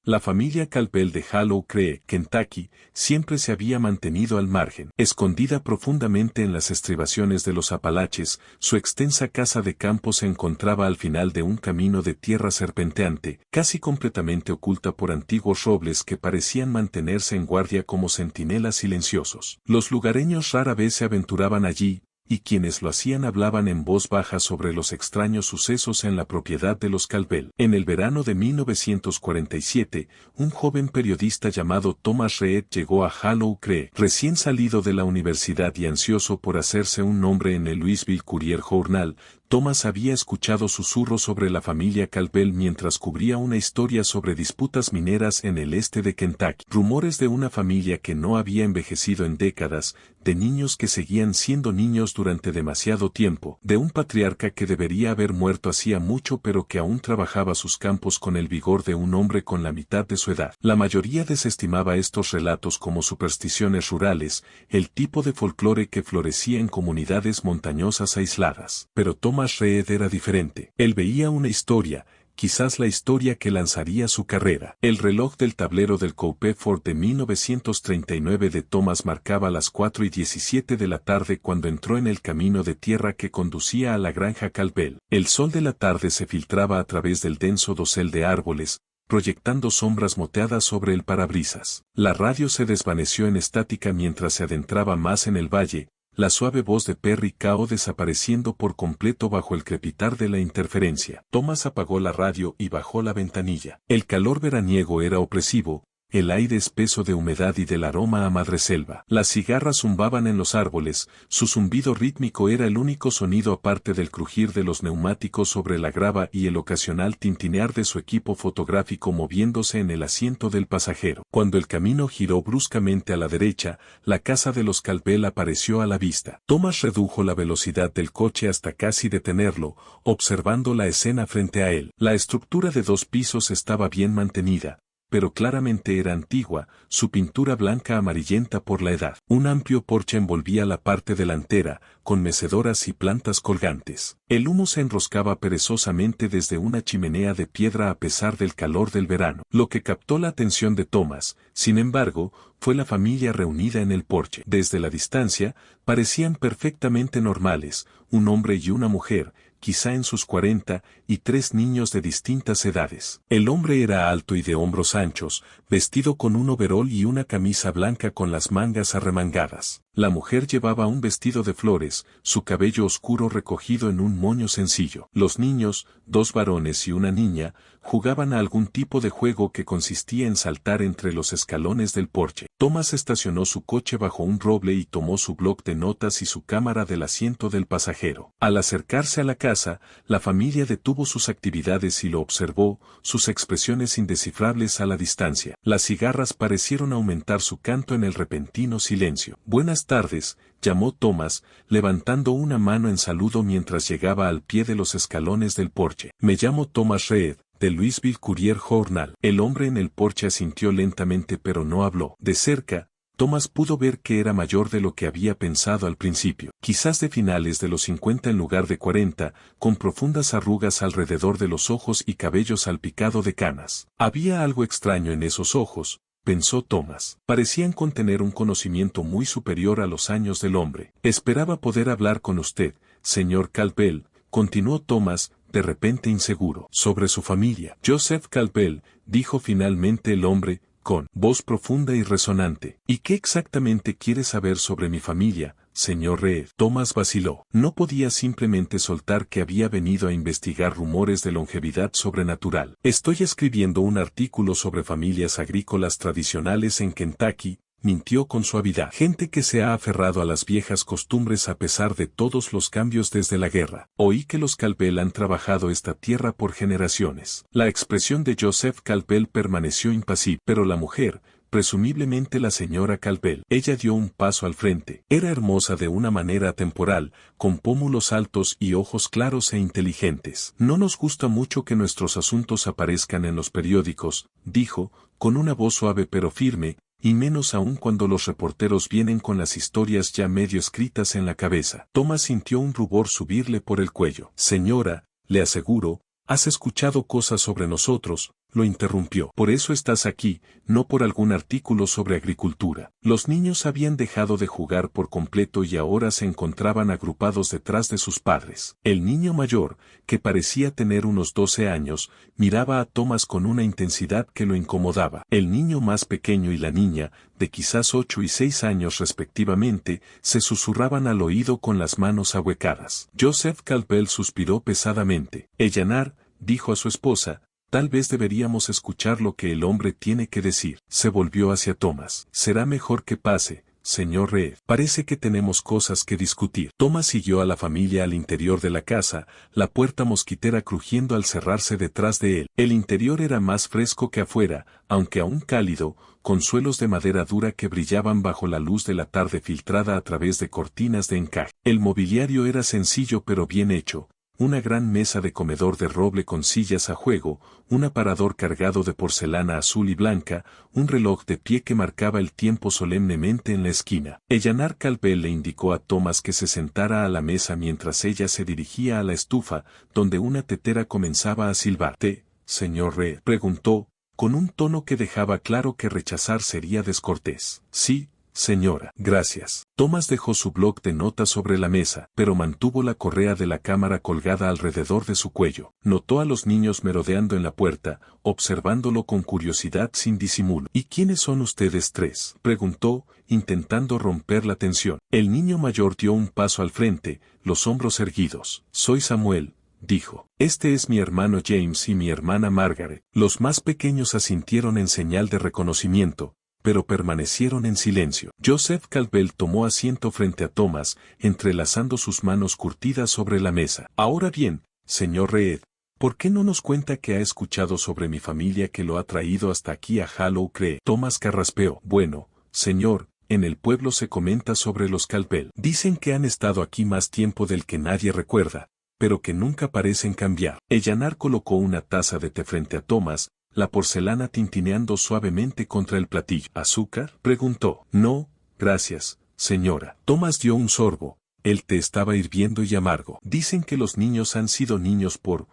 La familia Calpel de Hollow Creek, Kentucky, siempre se había mantenido al margen. Escondida profundamente en las estribaciones de los Apalaches, su extensa casa de campo se encontraba al final de un camino de tierra serpenteante, casi completamente oculta por antiguos robles que parecían mantenerse en guardia como centinelas silenciosos. Los lugareños rara vez se aventuraban allí, y quienes lo hacían hablaban en voz baja sobre los extraños sucesos en la propiedad de los Calpel. En el verano de 1947, un joven periodista llamado Thomas Reed llegó a Hollow Creek, recién salido de la universidad y ansioso por hacerse un nombre en el Louisville Courier Journal. Thomas había escuchado susurros sobre la familia Calpel mientras cubría una historia sobre disputas mineras en el este de Kentucky. Rumores de una familia que no había envejecido en décadas, de niños que seguían siendo niños durante demasiado tiempo, de un patriarca que debería haber muerto hacía mucho pero que aún trabajaba sus campos con el vigor de un hombre con la mitad de su edad. La mayoría desestimaba estos relatos como supersticiones rurales, el tipo de folclore que florecía en comunidades montañosas aisladas. Pero Thomas Reed era diferente. Él veía una historia, quizás la historia que lanzaría su carrera. El reloj del tablero del Coupe Ford de 1939 de Thomas marcaba las 4:17 de la tarde cuando entró en el camino de tierra que conducía a la granja Calpel. El sol de la tarde se filtraba a través del denso dosel de árboles, proyectando sombras moteadas sobre el parabrisas. La radio se desvaneció en estática mientras se adentraba más en el valle, la suave voz de Perry Kao desapareciendo por completo bajo el crepitar de la interferencia. Thomas apagó la radio y bajó la ventanilla. El calor veraniego era opresivo, el aire espeso de humedad y del aroma a madreselva. Las cigarras zumbaban en los árboles, su zumbido rítmico era el único sonido aparte del crujir de los neumáticos sobre la grava y el ocasional tintinear de su equipo fotográfico moviéndose en el asiento del pasajero. Cuando el camino giró bruscamente a la derecha, la casa de los Calpel apareció a la vista. Thomas redujo la velocidad del coche hasta casi detenerlo, observando la escena frente a él. La estructura de 2 pisos estaba bien mantenida, pero claramente era antigua, su pintura blanca amarillenta por la edad. Un amplio porche envolvía la parte delantera, con mecedoras y plantas colgantes. El humo se enroscaba perezosamente desde una chimenea de piedra a pesar del calor del verano. Lo que captó la atención de Thomas, sin embargo, fue la familia reunida en el porche. Desde la distancia, parecían perfectamente normales, un hombre y una mujer, quizá en sus 40, y 3 niños de distintas edades. El hombre era alto y de hombros anchos, vestido con un overol y una camisa blanca con las mangas arremangadas. La mujer llevaba un vestido de flores, su cabello oscuro recogido en un moño sencillo. Los niños, 2 varones y una niña, jugaban a algún tipo de juego que consistía en saltar entre los escalones del porche. Thomas estacionó su coche bajo un roble y tomó su bloc de notas y su cámara del asiento del pasajero. Al acercarse a la casa, la familia detuvo sus actividades y lo observó, sus expresiones indescifrables a la distancia. Las cigarras parecieron aumentar su canto en el repentino silencio. «Buenas tardes», llamó Thomas, levantando una mano en saludo mientras llegaba al pie de los escalones del porche. «Me llamo Thomas Reed, del Louisville Courier Journal». El hombre en el porche asintió lentamente pero no habló. De cerca, Thomas pudo ver que era mayor de lo que había pensado al principio. Quizás de finales de los 50 en lugar de 40, con profundas arrugas alrededor de los ojos y cabello salpicado de canas. Había algo extraño en esos ojos, pensó Thomas. Parecían contener un conocimiento muy superior a los años del hombre. «Esperaba poder hablar con usted, señor Calpel», continuó Thomas, de repente inseguro. «Sobre su familia». «Joseph Calpel», dijo finalmente el hombre, con voz profunda y resonante. «¿Y qué exactamente quiere saber sobre mi familia, señor Reed?» Thomas vaciló. No podía simplemente soltar que había venido a investigar rumores de longevidad sobrenatural. «Estoy escribiendo un artículo sobre familias agrícolas tradicionales en Kentucky», mintió con suavidad. «Gente que se ha aferrado a las viejas costumbres a pesar de todos los cambios desde la guerra. Oí que los Calpel han trabajado esta tierra por generaciones». La expresión de Joseph Calpel permaneció impasible, pero la mujer, presumiblemente la señora Calpel, ella dio un paso al frente. Era hermosa de una manera atemporal, con pómulos altos y ojos claros e inteligentes. «No nos gusta mucho que nuestros asuntos aparezcan en los periódicos», dijo, con una voz suave pero firme, y menos aún cuando los reporteros vienen con las historias ya medio escritas en la cabeza. Thomas sintió un rubor subirle por el cuello. «Señora, le aseguro, has escuchado cosas sobre nosotros, lo interrumpió. Por eso estás aquí, no por algún artículo sobre agricultura. Los niños habían dejado de jugar por completo y ahora se encontraban agrupados detrás de sus padres. El niño mayor, que parecía tener unos 12 años, miraba a Thomas con una intensidad que lo incomodaba. El niño más pequeño y la niña, de quizás 8 y 6 años respectivamente, se susurraban al oído con las manos ahuecadas. Joseph Campbell suspiró pesadamente. Eleanor, dijo a su esposa, tal vez deberíamos escuchar lo que el hombre tiene que decir. Se volvió hacia Thomas. Será mejor que pase, señor Reed. Parece que tenemos cosas que discutir. Thomas siguió a la familia al interior de la casa, la puerta mosquitera crujiendo al cerrarse detrás de él. El interior era más fresco que afuera, aunque aún cálido, con suelos de madera dura que brillaban bajo la luz de la tarde filtrada a través de cortinas de encaje. El mobiliario era sencillo pero bien hecho. Una gran mesa de comedor de roble con sillas a juego, un aparador cargado de porcelana azul y blanca, un reloj de pie que marcaba el tiempo solemnemente en la esquina. Eleanor Campbell le indicó a Thomas que se sentara a la mesa mientras ella se dirigía a la estufa, donde una tetera comenzaba a silbar. «¿Té, señor Reed?», preguntó, con un tono que dejaba claro que rechazar sería descortés. «Sí, señora, gracias». Thomas dejó su bloc de notas sobre la mesa, pero mantuvo la correa de la cámara colgada alrededor de su cuello. Notó a los niños merodeando en la puerta, observándolo con curiosidad sin disimulo. «¿Y quiénes son ustedes tres?», preguntó, intentando romper la tensión. El niño mayor dio un paso al frente, los hombros erguidos. «Soy Samuel», dijo. «Este es mi hermano James y mi hermana Margaret». Los más pequeños asintieron en señal de reconocimiento, pero permanecieron en silencio. Joseph Campbell tomó asiento frente a Thomas, entrelazando sus manos curtidas sobre la mesa. «Ahora bien, señor Reed, ¿por qué no nos cuenta que ha escuchado sobre mi familia que lo ha traído hasta aquí a Hollow Creek?» Thomas carraspeó. «Bueno, señor, en el pueblo se comenta sobre los Campbell. Dicen que han estado aquí más tiempo del que nadie recuerda, pero que nunca parecen cambiar». Eleanor colocó una taza de té frente a Thomas, la porcelana tintineando suavemente contra el platillo. «¿Azúcar?», preguntó. «No, gracias, señora». Thomas dio un sorbo. El té estaba hirviendo y amargo. «Dicen que los niños han sido niños por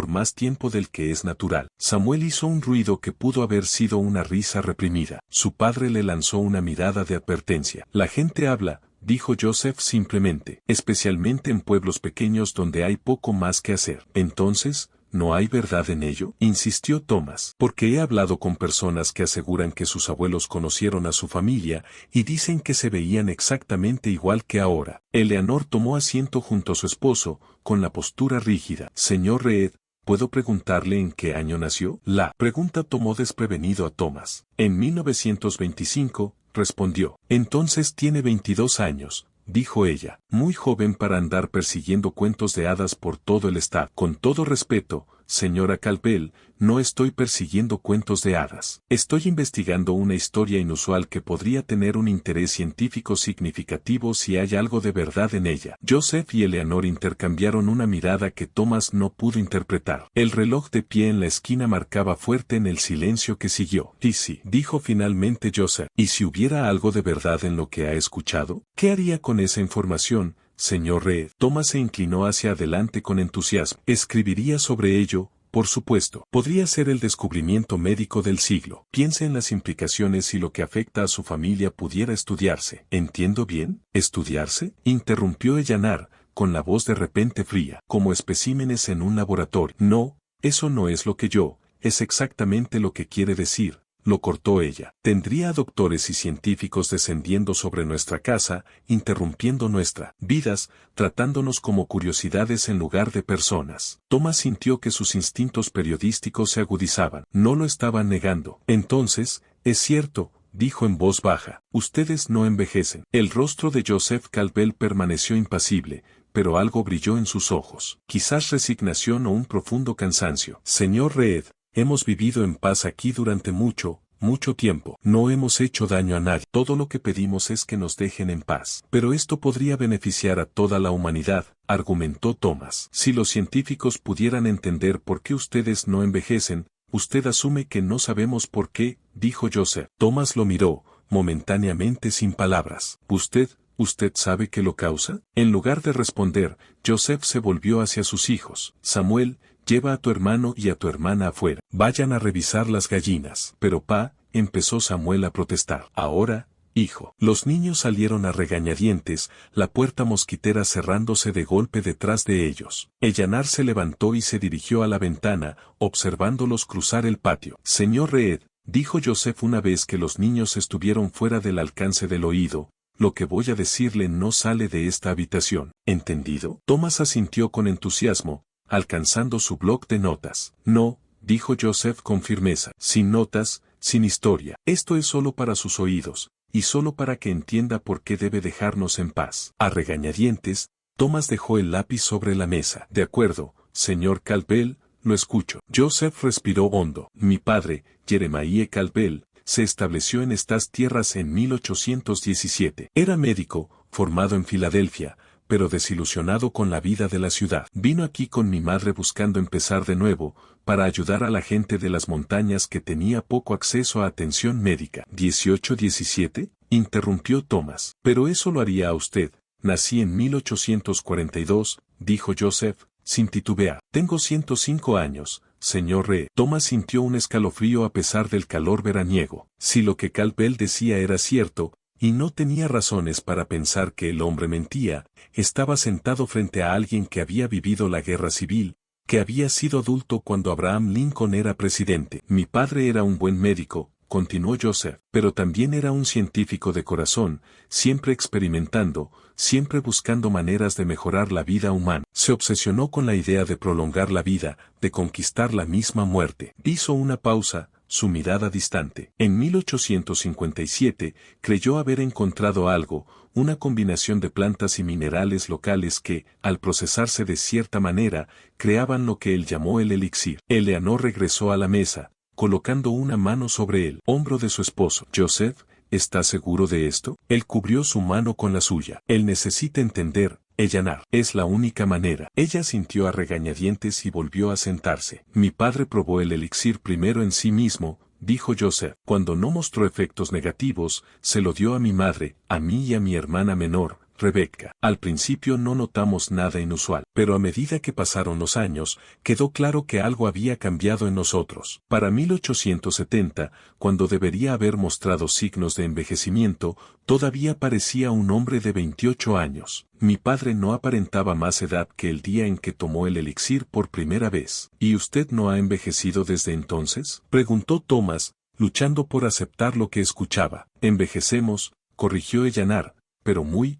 más tiempo del que es natural». Samuel hizo un ruido que pudo haber sido una risa reprimida. Su padre le lanzó una mirada de advertencia. «La gente habla», dijo Joseph simplemente, «especialmente en pueblos pequeños donde hay poco más que hacer». «Entonces, ¿no hay verdad en ello?», insistió Thomas. «Porque he hablado con personas que aseguran que sus abuelos conocieron a su familia y dicen que se veían exactamente igual que ahora». Eleanor tomó asiento junto a su esposo, con la postura rígida. «Señor Reed, ¿puedo preguntarle en qué año nació?». La pregunta tomó desprevenido a Thomas. «En 1925», respondió. «Entonces tiene 22 años», dijo ella, «muy joven para andar persiguiendo cuentos de hadas por todo el estado». «Con todo respeto, señora Campbell, no estoy persiguiendo cuentos de hadas. Estoy investigando una historia inusual que podría tener un interés científico significativo si hay algo de verdad en ella». Joseph y Eleanor intercambiaron una mirada que Thomas no pudo interpretar. El reloj de pie en la esquina marcaba fuerte en el silencio que siguió. «Sí», dijo finalmente Joseph. «¿Y si hubiera algo de verdad en lo que ha escuchado? ¿Qué haría con esa información, señor Reed?». Thomas se inclinó hacia adelante con entusiasmo. «Escribiría sobre ello, por supuesto. Podría ser el descubrimiento médico del siglo. Piense en las implicaciones si lo que afecta a su familia pudiera estudiarse». «¿Entiendo bien? ¿Estudiarse?», interrumpió Eleanor, con la voz de repente fría. «¿Como especímenes en un laboratorio?». «No, eso no es lo que es exactamente lo que quiere decir», lo cortó ella. «Tendría a doctores y científicos descendiendo sobre nuestra casa, interrumpiendo nuestras vidas, tratándonos como curiosidades en lugar de personas». Thomas sintió que sus instintos periodísticos se agudizaban. No lo estaban negando. «Entonces, es cierto», dijo en voz baja, «ustedes no envejecen». El rostro de Joseph Campbell permaneció impasible, pero algo brilló en sus ojos. Quizás resignación o un profundo cansancio. «Señor Reed, hemos vivido en paz aquí durante mucho tiempo. No hemos hecho daño a nadie. Todo lo que pedimos es que nos dejen en paz». «Pero esto podría beneficiar a toda la humanidad», argumentó Thomas. «Si los científicos pudieran entender por qué ustedes no envejecen, usted asume que no sabemos por qué», dijo Joseph. Thomas lo miró, momentáneamente sin palabras. ¿Usted sabe qué lo causa?». En lugar de responder, Joseph se volvió hacia sus hijos. «Samuel, lleva a tu hermano y a tu hermana afuera. Vayan a revisar las gallinas. Pero empezó Samuel a protestar. Ahora, hijo. Los niños salieron a regañadientes, la puerta mosquitera cerrándose de golpe detrás de ellos. Ellanar se levantó y se dirigió a la ventana, observándolos cruzar el patio. Señor Reed, dijo Joseph una vez que los niños estuvieron fuera del alcance del oído, lo que voy a decirle no sale de esta habitación. ¿Entendido? Thomas asintió con entusiasmo, alcanzando su bloc de notas. No, dijo Joseph con firmeza. Sin notas, sin historia. Esto es solo para sus oídos, y solo para que entienda por qué debe dejarnos en paz. A regañadientes, Thomas dejó el lápiz sobre la mesa. De acuerdo, señor Caldwell, lo escucho. Joseph respiró hondo. Mi padre, Jeremiah Caldwell, se estableció en estas tierras en 1817. Era médico, formado en Filadelfia, pero desilusionado con la vida de la ciudad. Vino aquí con mi madre buscando empezar de nuevo, para ayudar a la gente de las montañas que tenía poco acceso a atención médica. ¿1817? Interrumpió Thomas. Pero eso lo haría a usted. Nací en 1842, dijo Joseph, sin titubear. Tengo 105 años, señor Reed. Thomas sintió un escalofrío a pesar del calor veraniego. Si lo que Caldwell decía era cierto, y no tenía razones para pensar que el hombre mentía, estaba sentado frente a alguien que había vivido la guerra civil, que había sido adulto cuando Abraham Lincoln era presidente. Mi padre era un buen médico, continuó Joseph, pero también era un científico de corazón, siempre experimentando, siempre buscando maneras de mejorar la vida humana. Se obsesionó con la idea de prolongar la vida, de conquistar la misma muerte. Hizo una pausa, su mirada distante. En 1857, creyó haber encontrado algo, una combinación de plantas y minerales locales que, al procesarse de cierta manera, creaban lo que él llamó el elixir. Eleanor regresó a la mesa, colocando una mano sobre el hombro de su esposo. Joseph, ¿está seguro de esto? Él cubrió su mano con la suya. Él necesita entender, Eleanor. Es la única manera. Ella sintió a regañadientes y volvió a sentarse. Mi padre probó el elixir primero en sí mismo, dijo Joseph. Cuando no mostró efectos negativos, se lo dio a mi madre, a mí y a mi hermana menor, Rebecca. Al principio no notamos nada inusual, pero a medida que pasaron los años, quedó claro que algo había cambiado en nosotros. Para 1870, cuando debería haber mostrado signos de envejecimiento, todavía parecía un hombre de 28 años. Mi padre no aparentaba más edad que el día en que tomó el elixir por primera vez. ¿Y usted no ha envejecido desde entonces?, preguntó Thomas, luchando por aceptar lo que escuchaba. Envejecemos, corrigió Eleanor, pero muy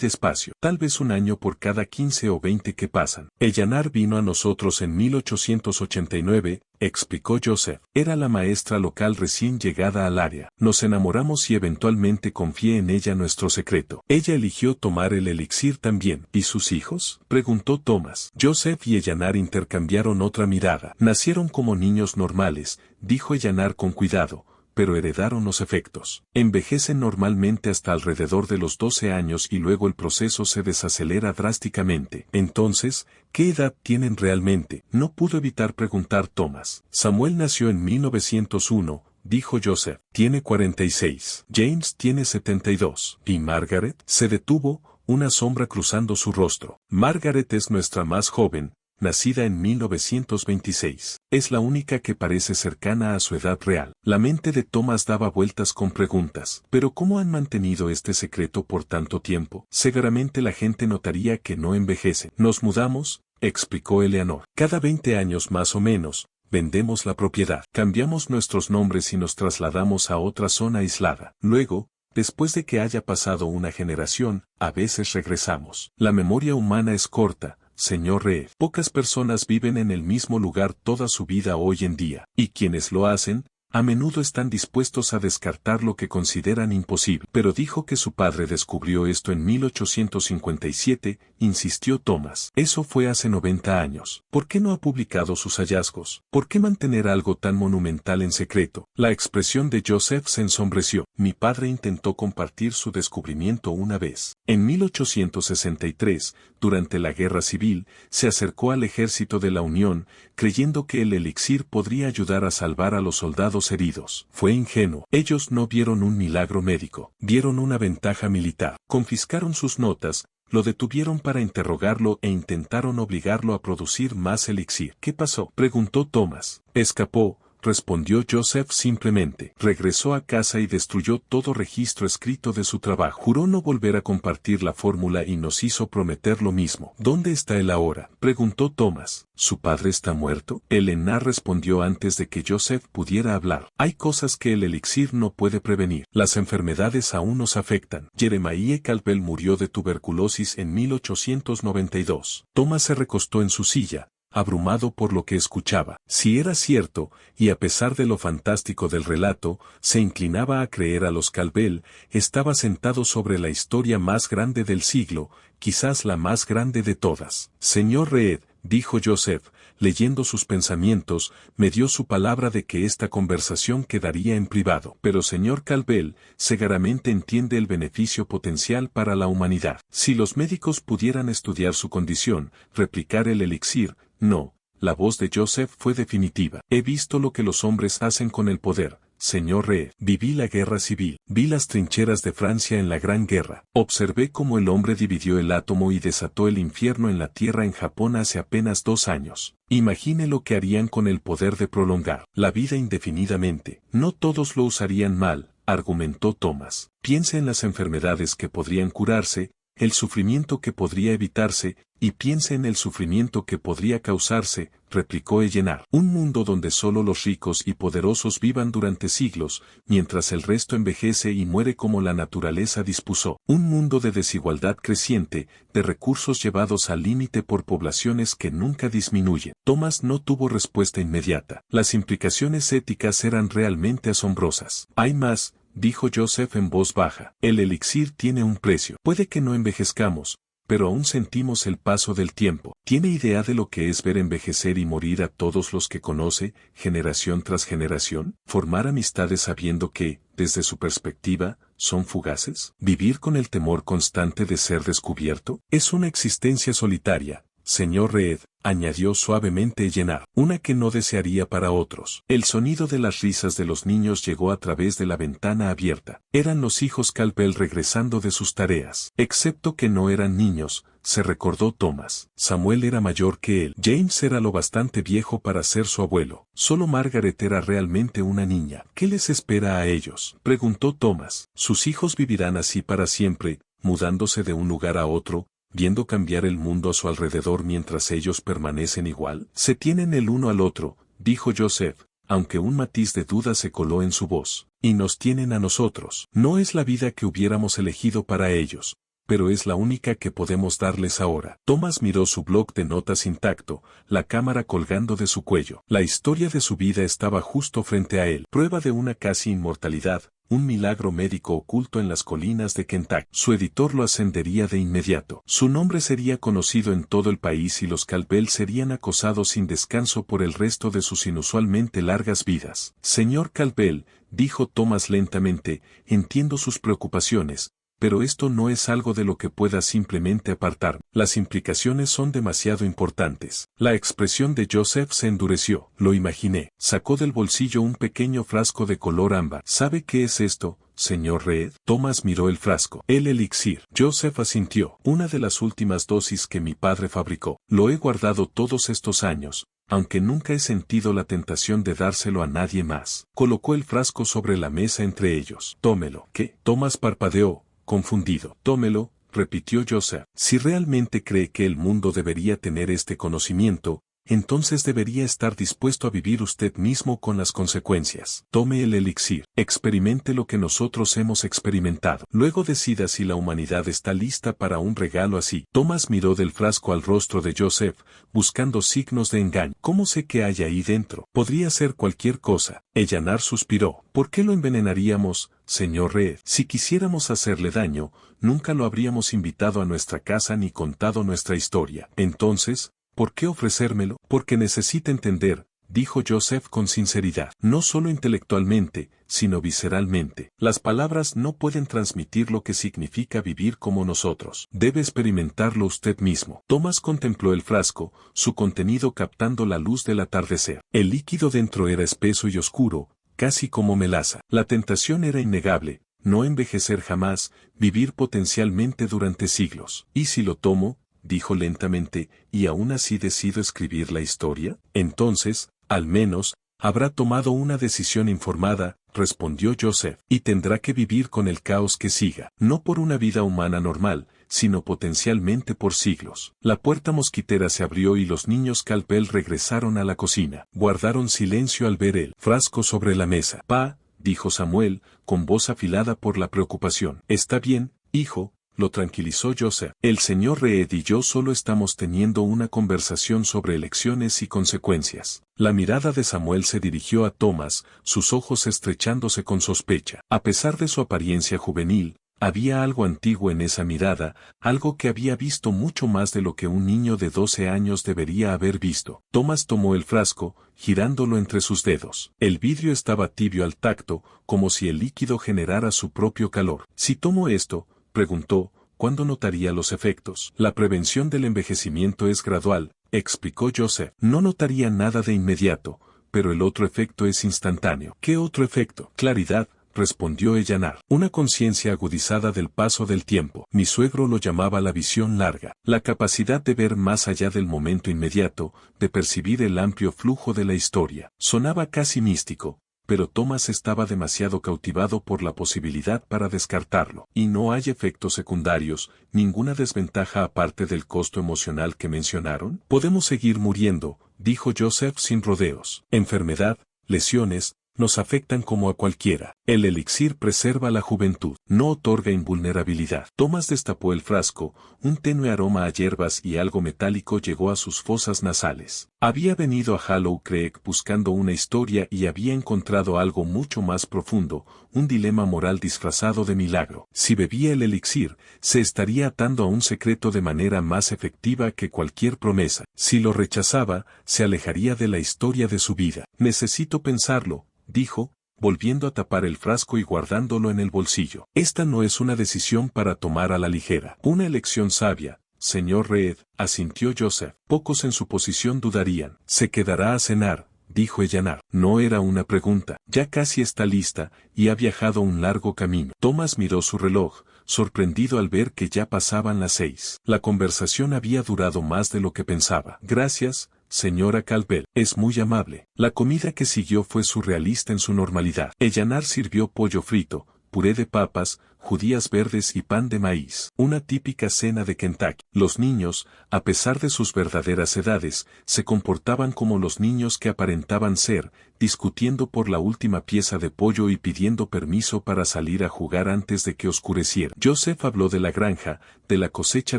despacio. Tal vez un año por cada 15 o 20 que pasan. Eleanor vino a nosotros en 1889, explicó Joseph. Era la maestra local recién llegada al área. Nos enamoramos y eventualmente confié en ella nuestro secreto. Ella eligió tomar el elixir también. ¿Y sus hijos?, preguntó Thomas. Joseph y Eleanor intercambiaron otra mirada. Nacieron como niños normales, dijo Eleanor con cuidado, pero heredaron los efectos. Envejecen normalmente hasta alrededor de los 12 años y luego el proceso se desacelera drásticamente. Entonces, ¿qué edad tienen realmente?, no pudo evitar preguntar Thomas. Samuel nació en 1901, dijo Joseph. Tiene 46. James tiene 72. ¿Y Margaret? Se detuvo, una sombra cruzando su rostro. Margaret es nuestra más joven, nacida en 1926. Es la única que parece cercana a su edad real. La mente de Thomas daba vueltas con preguntas. ¿Pero cómo han mantenido este secreto por tanto tiempo? Seguramente la gente notaría que no envejecen. Nos mudamos, explicó Eleanor. Cada 20 años más o menos, vendemos la propiedad. Cambiamos nuestros nombres y nos trasladamos a otra zona aislada. Luego, después de que haya pasado una generación, a veces regresamos. La memoria humana es corta, señor Reed. Pocas personas viven en el mismo lugar toda su vida hoy en día, y quienes lo hacen, a menudo están dispuestos a descartar lo que consideran imposible. Pero dijo que su padre descubrió esto en 1857, insistió Thomas. Eso fue hace 90 años. ¿Por qué no ha publicado sus hallazgos? ¿Por qué mantener algo tan monumental en secreto? La expresión de Joseph se ensombreció. Mi padre intentó compartir su descubrimiento una vez. En 1863, durante la Guerra Civil, se acercó al ejército de la Unión, creyendo que el elixir podría ayudar a salvar a los soldados heridos. Fue ingenuo. Ellos no vieron un milagro médico, vieron una ventaja militar. Confiscaron sus notas, Lo detuvieron para interrogarlo e intentaron obligarlo a producir más elixir. ¿Qué pasó?, preguntó Thomas. Escapó, respondió Joseph simplemente. Regresó a casa y destruyó todo registro escrito de su trabajo. Juró no volver a compartir la fórmula y nos hizo prometer lo mismo. ¿Dónde está él ahora?, preguntó Thomas. ¿Su padre está muerto?, Elena respondió antes de que Joseph pudiera hablar. Hay cosas que el elixir no puede prevenir. Las enfermedades aún nos afectan. Jeremiah Calvel murió de tuberculosis en 1892. Thomas se recostó en su silla, abrumado por lo que escuchaba. Si era cierto, y a pesar de lo fantástico del relato, se inclinaba a creer a los Calvel, estaba sentado sobre la historia más grande del siglo, quizás la más grande de todas. Señor Reed, dijo Joseph, leyendo sus pensamientos, me dio su palabra de que esta conversación quedaría en privado. Pero señor Calvel, seguramente entiende el beneficio potencial para la humanidad. Si los médicos pudieran estudiar su condición, replicar el elixir, no. La voz de Joseph fue definitiva. He visto lo que los hombres hacen con el poder, señor Reed. Viví la guerra civil. Vi las trincheras de Francia en la Gran Guerra. Observé cómo el hombre dividió el átomo y desató el infierno en la tierra en Japón hace apenas 2 años. Imagine lo que harían con el poder de prolongar la vida indefinidamente. No todos lo usarían mal, argumentó Thomas. Piense en las enfermedades que podrían curarse, el sufrimiento que podría evitarse, y piense en el sufrimiento que podría causarse, replicó Ellenar. Un mundo donde solo los ricos y poderosos vivan durante siglos, mientras el resto envejece y muere como la naturaleza dispuso. Un mundo de desigualdad creciente, de recursos llevados al límite por poblaciones que nunca disminuyen. Thomas no tuvo respuesta inmediata. Las implicaciones éticas eran realmente asombrosas. Hay más, dijo Joseph en voz baja. El elixir tiene un precio. Puede que no envejezcamos, pero aún sentimos el paso del tiempo. ¿Tiene idea de lo que es ver envejecer y morir a todos los que conoce, generación tras generación? ¿Formar amistades sabiendo que, desde su perspectiva, son fugaces? ¿Vivir con el temor constante de ser descubierto? Es una existencia solitaria, señor Reed, añadió suavemente Ellenar, una que no desearía para otros. El sonido de las risas de los niños llegó a través de la ventana abierta. Eran los hijos Calvel regresando de sus tareas. Excepto que no eran niños, se recordó Thomas. Samuel era mayor que él. James era lo bastante viejo para ser su abuelo. Solo Margaret era realmente una niña. ¿Qué les espera a ellos?, preguntó Thomas. Sus hijos vivirán así para siempre, mudándose de un lugar a otro, viendo cambiar el mundo a su alrededor mientras ellos permanecen igual. Se tienen el uno al otro, dijo Joseph, aunque un matiz de duda se coló en su voz. Y nos tienen a nosotros. No es la vida que hubiéramos elegido para ellos, pero es la única que podemos darles ahora. Thomas miró su bloc de notas intacto, la cámara colgando de su cuello. La historia de su vida estaba justo frente a él. Prueba de una casi inmortalidad, un milagro médico oculto en las colinas de Kentucky. Su editor lo ascendería de inmediato. Su nombre sería conocido en todo el país y los Calvel serían acosados sin descanso por el resto de sus inusualmente largas vidas. Señor Calvel, dijo Thomas lentamente, entiendo sus preocupaciones, pero esto no es algo de lo que pueda simplemente apartar. Las implicaciones son demasiado importantes. La expresión de Joseph se endureció. Lo imaginé. Sacó del bolsillo un pequeño frasco de color ámbar. ¿Sabe qué es esto, señor Reed? Thomas miró el frasco. El elixir. Joseph asintió. Una de las últimas dosis que mi padre fabricó. Lo he guardado todos estos años, aunque nunca he sentido la tentación de dárselo a nadie más. Colocó el frasco sobre la mesa entre ellos. Tómelo. ¿Qué? Thomas parpadeó, confundido. Tómelo, repitió Joseph. Si realmente cree que el mundo debería tener este conocimiento, entonces debería estar dispuesto a vivir usted mismo con las consecuencias. Tome el elixir. Experimente lo que nosotros hemos experimentado. Luego decida si la humanidad está lista para un regalo así. Thomas miró del frasco al rostro de Joseph, buscando signos de engaño. ¿Cómo sé qué hay ahí dentro? Podría ser cualquier cosa. Ellenar suspiró. ¿Por qué lo envenenaríamos, señor Reed? Si quisiéramos hacerle daño, nunca lo habríamos invitado a nuestra casa ni contado nuestra historia. Entonces, ¿por qué ofrecérmelo? Porque necesita entender, dijo Joseph con sinceridad, no solo intelectualmente, sino visceralmente. Las palabras no pueden transmitir lo que significa vivir como nosotros. Debe experimentarlo usted mismo. Thomas contempló el frasco, su contenido captando la luz del atardecer. El líquido dentro era espeso y oscuro, casi como melaza. La tentación era innegable. no envejecer jamás, vivir potencialmente durante siglos. ¿Y si lo tomo?, dijo lentamente, y aún así decido escribir la historia? Entonces, al menos, habrá tomado una decisión informada, respondió Joseph, y tendrá que vivir con el caos que siga, no por una vida humana normal, sino potencialmente por siglos. La puerta mosquitera se abrió y los niños Campbell regresaron a la cocina. Guardaron silencio al ver el frasco sobre la mesa. «Pa», dijo Samuel, con voz afilada por la preocupación. «Está bien, hijo», lo tranquilizó Joseph. «El señor Reed y yo solo estamos teniendo una conversación sobre elecciones y consecuencias». La mirada de Samuel se dirigió a Thomas, sus ojos estrechándose con sospecha. A pesar de su apariencia juvenil, había algo antiguo en esa mirada, algo que había visto mucho más de lo que un niño de 12 años debería haber visto. Thomas tomó el frasco, girándolo entre sus dedos. El vidrio estaba tibio al tacto, como si el líquido generara su propio calor. «Si tomo esto», preguntó, «¿cuándo notaría los efectos?» «La prevención del envejecimiento es gradual», explicó Joseph. «No notaría nada de inmediato, pero el otro efecto es instantáneo». «¿Qué otro efecto?» «Claridad», respondió Ellanar. «Una conciencia agudizada del paso del tiempo». Mi suegro lo llamaba la visión larga, la capacidad de ver más allá del momento inmediato, de percibir el amplio flujo de la historia. Sonaba casi místico, pero Thomas estaba demasiado cautivado por la posibilidad para descartarlo. «¿Y no hay efectos secundarios, ninguna desventaja aparte del costo emocional que mencionaron?» «Podemos seguir muriendo», dijo Joseph sin rodeos. «Enfermedad, lesiones, nos afectan como a cualquiera. El elixir preserva la juventud, no otorga invulnerabilidad». Thomas destapó el frasco, un tenue aroma a hierbas y algo metálico llegó a sus fosas nasales. Había venido a Hollow Creek buscando una historia y había encontrado algo mucho más profundo, un dilema moral disfrazado de milagro. Si bebía el elixir, se estaría atando a un secreto de manera más efectiva que cualquier promesa. Si lo rechazaba, se alejaría de la historia de su vida. «Necesito pensarlo», dijo, volviendo a tapar el frasco y guardándolo en el bolsillo. «Esta no es una decisión para tomar a la ligera». «Una elección sabia, señor Reed», asintió Joseph. «Pocos en su posición dudarían». «Se quedará a cenar», dijo Ellanar. No era una pregunta. «Ya casi está lista, y ha viajado un largo camino». Thomas miró su reloj, sorprendido al ver que ya pasaban las 6. La conversación había durado más de lo que pensaba. «Gracias, señora Campbell, es muy amable». La comida que siguió fue surrealista en su normalidad. Ellanar sirvió pollo frito, puré de papas, judías verdes y pan de maíz. Una típica cena de Kentucky. Los niños, a pesar de sus verdaderas edades, se comportaban como los niños que aparentaban ser, discutiendo por la última pieza de pollo y pidiendo permiso para salir a jugar antes de que oscureciera. Joseph habló de la granja, de la cosecha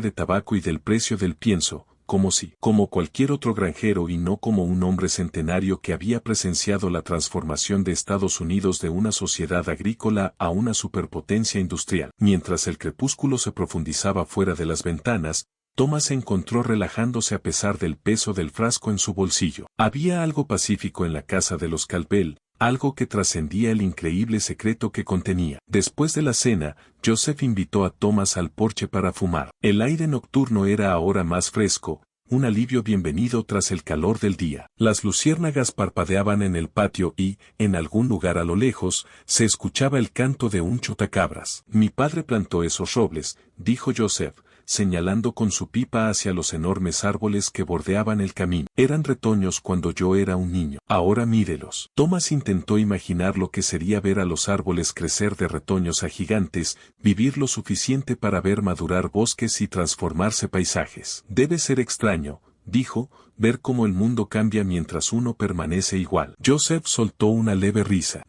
de tabaco y del precio del pienso, como cualquier otro granjero y no como un hombre centenario que había presenciado la transformación de Estados Unidos de una sociedad agrícola a una superpotencia industrial. Mientras el crepúsculo se profundizaba fuera de las ventanas, Thomas se encontró relajándose a pesar del peso del frasco en su bolsillo. Había algo pacífico en la casa de los Campbell, algo que trascendía el increíble secreto que contenía. Después de la cena, Joseph invitó a Thomas al porche para fumar. El aire nocturno era ahora más fresco, un alivio bienvenido tras el calor del día. Las luciérnagas parpadeaban en el patio y, en algún lugar a lo lejos, se escuchaba el canto de un chotacabras. «Mi padre plantó esos robles», dijo Joseph, señalando con su pipa hacia los enormes árboles que bordeaban el camino. «Eran retoños cuando yo era un niño. Ahora mírelos». Thomas intentó imaginar lo que sería ver a los árboles crecer de retoños a gigantes, vivir lo suficiente para ver madurar bosques y transformarse paisajes. «Debe ser extraño», dijo, «ver cómo el mundo cambia mientras uno permanece igual». Joseph soltó una leve risa.